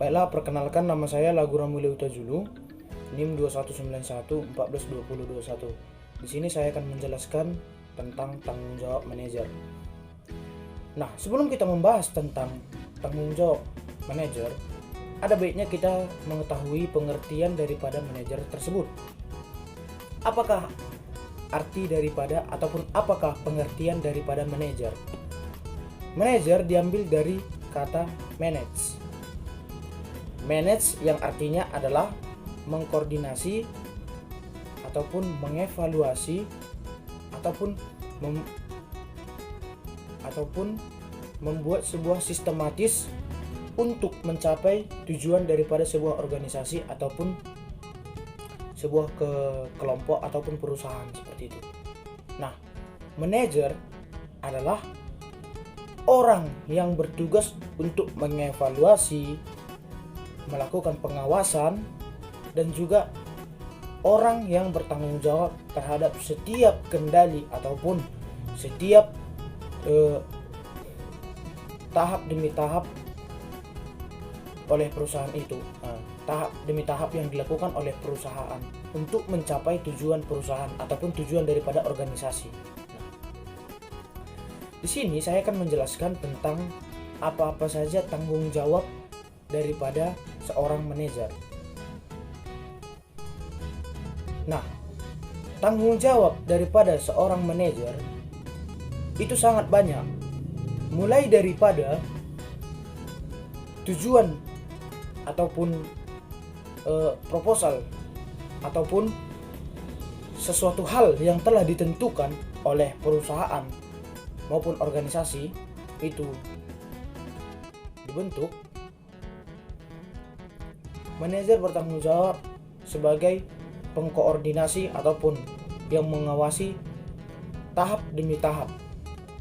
Baiklah, perkenalkan, nama saya Lagura Mulya Utajulu, NIM 2191142021. Di sini saya akan menjelaskan tentang tanggung jawab manajer. Nah, sebelum kita membahas tentang tanggung jawab manajer, ada baiknya kita mengetahui pengertian daripada manajer tersebut. Apakah arti daripada ataupun apakah pengertian daripada manajer? Manajer diambil dari kata manage. Manage yang artinya adalah mengkoordinasi ataupun mengevaluasi ataupun membuat sebuah sistematis untuk mencapai tujuan daripada sebuah organisasi ataupun sebuah kelompok ataupun perusahaan seperti itu. Nah, manajer adalah orang yang bertugas untuk mengevaluasi, melakukan pengawasan, dan juga orang yang bertanggung jawab terhadap setiap kendali ataupun setiap tahap demi tahap oleh perusahaan itu, tahap demi tahap yang dilakukan oleh perusahaan untuk mencapai tujuan perusahaan ataupun tujuan daripada organisasi. Di sini saya akan menjelaskan tentang apa-apa saja tanggung jawab daripada seorang manajer. Nah, tanggung jawab daripada seorang manajer itu sangat banyak. Mulai daripada tujuan ataupun proposal ataupun sesuatu hal yang telah ditentukan oleh perusahaan maupun organisasi itu dibentuk, manajer bertanggung jawab sebagai pengkoordinasi ataupun yang mengawasi tahap demi tahap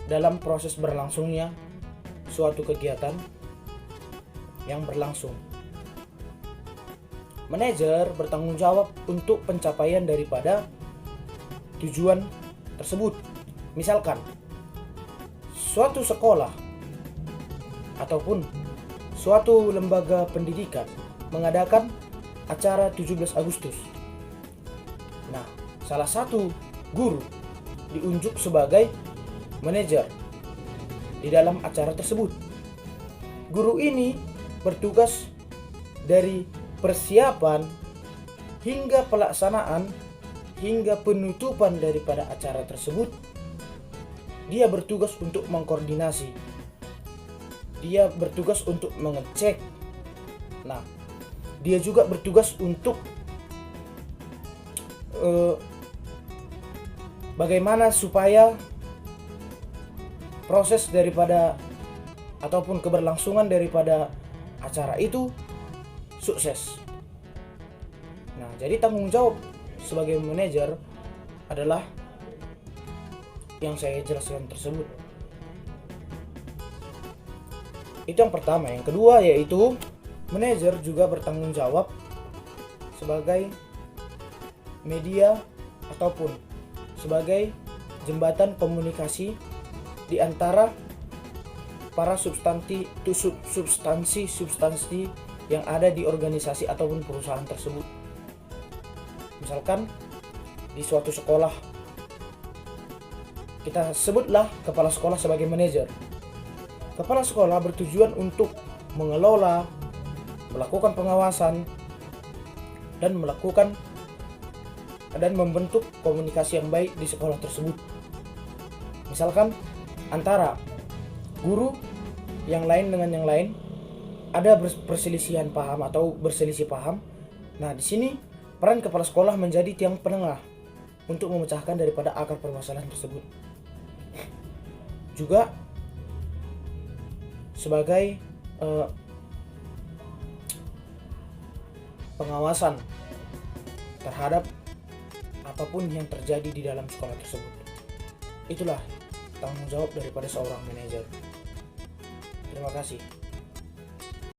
dalam proses berlangsungnya suatu kegiatan yang berlangsung. Manajer bertanggung jawab untuk pencapaian daripada tujuan tersebut. Misalkan suatu sekolah ataupun suatu lembaga pendidikan mengadakan acara 17 Agustus. Nah, salah satu guru diunjuk sebagai manajer di dalam acara tersebut. Guru ini bertugas dari persiapan hingga pelaksanaan hingga penutupan daripada acara tersebut. Dia bertugas untuk mengkoordinasi. Dia bertugas untuk mengecek. Nah, dia juga bertugas untuk bagaimana supaya proses daripada ataupun keberlangsungan daripada acara itu sukses. Nah, jadi tanggung jawab sebagai manajer adalah yang saya jelaskan tersebut. Itu yang pertama. Yang kedua yaitu manajer juga bertanggung jawab sebagai media ataupun sebagai jembatan komunikasi di antara para substansi yang ada di organisasi ataupun perusahaan tersebut. Misalkan di suatu sekolah, kita sebutlah kepala sekolah sebagai manajer. Kepala sekolah bertujuan untuk mengelola, melakukan pengawasan, dan membentuk komunikasi yang baik di sekolah tersebut. Misalkan antara guru yang lain dengan yang lain ada perselisihan paham atau berselisih paham. Nah, di sini peran kepala sekolah menjadi tiang penengah untuk memecahkan daripada akar permasalahan tersebut. Juga sebagai pengawasan terhadap apapun yang terjadi di dalam sekolah tersebut. Itulah tanggung jawab daripada seorang manajer. Terima kasih.